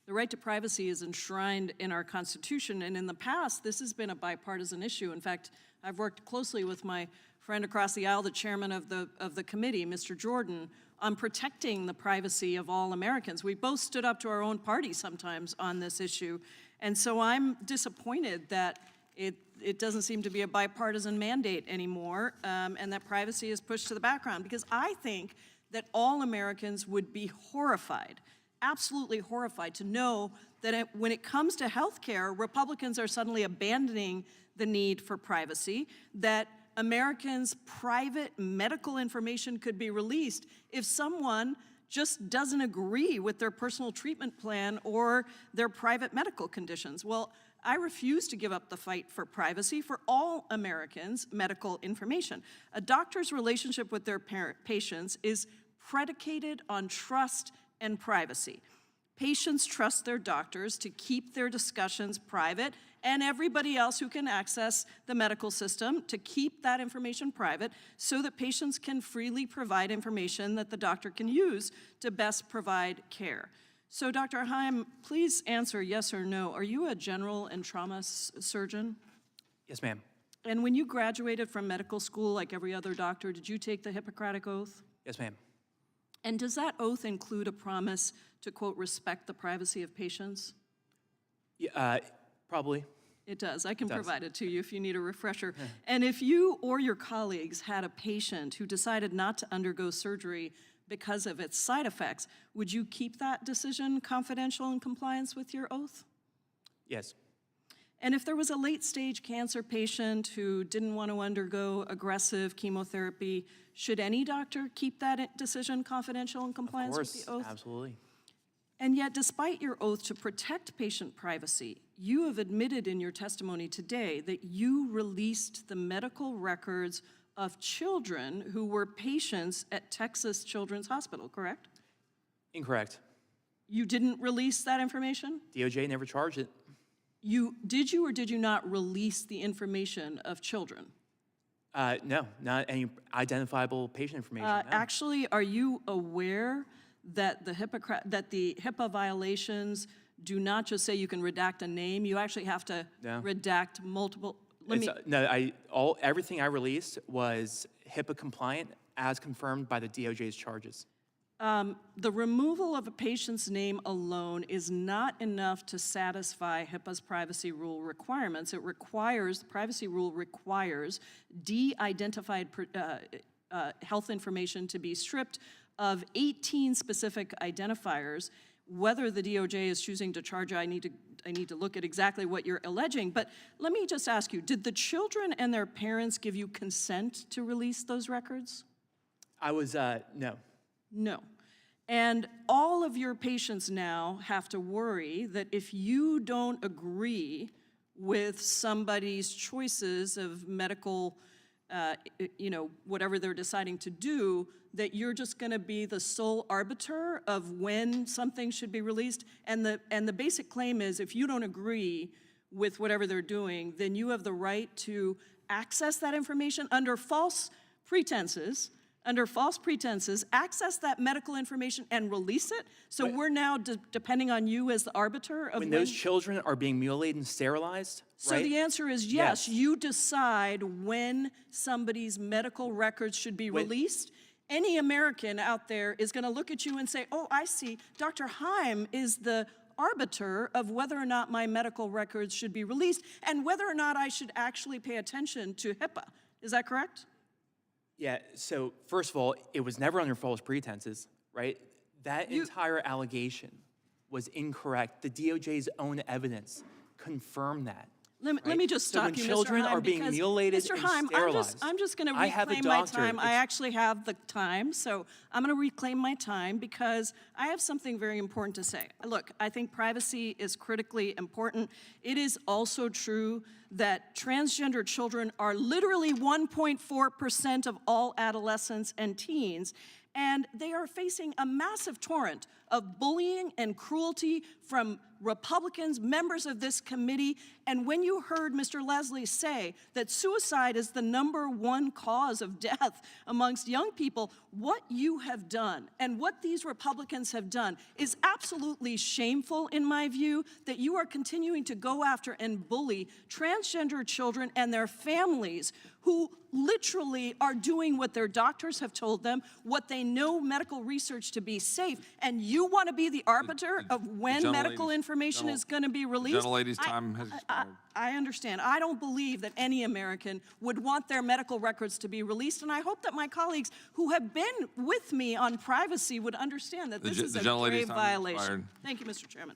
The right to privacy is enshrined in our Constitution, and in the past, this has been a bipartisan issue. In fact, I've worked closely with my friend across the aisle, the chairman of the committee, Mr. Jordan, on protecting the privacy of all Americans. We both stood up to our own party sometimes on this issue, and so I'm disappointed that it doesn't seem to be a bipartisan mandate anymore, and that privacy is pushed to the background, because I think that all Americans would be horrified, absolutely horrified, to know that when it comes to health care, Republicans are suddenly abandoning the need for privacy, that Americans' private medical information could be released if someone just doesn't agree with their personal treatment plan or their private medical conditions. Well, I refuse to give up the fight for privacy for all Americans' medical information. A doctor's relationship with their patients is predicated on trust and privacy. Patients trust their doctors to keep their discussions private, and everybody else who can access the medical system to keep that information private, so that patients can freely provide information that the doctor can use to best provide care. So Dr. Heim, please answer yes or no. Are you a general and trauma surgeon? Yes, ma'am. And when you graduated from medical school, like every other doctor, did you take the Hippocratic Oath? Yes, ma'am. And does that oath include a promise to, quote, respect the privacy of patients? Yeah, probably. It does. I can provide it to you if you need a refresher. And if you or your colleagues had a patient who decided not to undergo surgery because of its side effects, would you keep that decision confidential in compliance with your oath? Yes. And if there was a late-stage cancer patient who didn't want to undergo aggressive chemotherapy, should any doctor keep that decision confidential in compliance with the oath? Of course, absolutely. And yet, despite your oath to protect patient privacy, you have admitted in your testimony today that you released the medical records of children who were patients at Texas Children's Hospital, correct? Incorrect. You didn't release that information? DOJ never charged it. Did you or did you not release the information of children? No, not any identifiable patient information. No. Actually, are you aware that the HIPAA violations do not just say you can redact a name, you actually have to redact multiple? Everything I released was HIPAA compliant as confirmed by the DOJ's charges. The removal of a patient's name alone is not enough to satisfy HIPAA's privacy rule requirements. The privacy rule requires de-identified health information to be stripped of 18 specific identifiers. Whether the DOJ is choosing to charge, I need to look at exactly what you're alleging. But let me just ask you, did the children and their parents give you consent to release those records? I was, no. No. And all of your patients now have to worry that if you don't agree with somebody's choices of medical, whatever they're deciding to do, that you're just going to be the sole arbiter of when something should be released. And the basic claim is, if you don't agree with whatever they're doing, then you have the right to access that information under false pretenses, access that medical information and release it. So we're now depending on you as the arbiter of when those children are being mutilated and sterilized, So the answer is yes, you decide when somebody's medical records should be released. Any American out there is gonna look at you and say, oh, I see, Dr. Heim is the arbiter of whether or not my medical records should be released and whether or not I should actually pay attention to HIPAA. Is that correct? Yeah, so first of all, it was never under false pretenses, right? That entire allegation was incorrect. The DOJ's own evidence confirmed that. Let me just stop you, Mr. Heim. So when children are being mutilated and sterilized, I'm just going to reclaim my time. I actually have the time, so I'm going to reclaim my time because I have something very important to say. Look, I think privacy is critically important. It is also true that transgender children are literally 1.4% of all adolescents and teens, and they are facing a massive torrent of bullying and cruelty from Republicans, members of this committee. And when you heard Mr. Leslie say that suicide is the #1 cause of death amongst young people, what you have done and what these Republicans have done is absolutely shameful in my view, that you are continuing to go after and bully transgender children and their families who literally are doing what their doctors have told them, what they know medical research to be safe, and you want to be the arbiter of when medical information is going to be released? Gentlelady's time has expired. I understand. I don't believe that any American would want their medical records to be released, and I hope that my colleagues who have been with me on privacy would understand that this is a grave violation. Thank you, Mr. Chairman.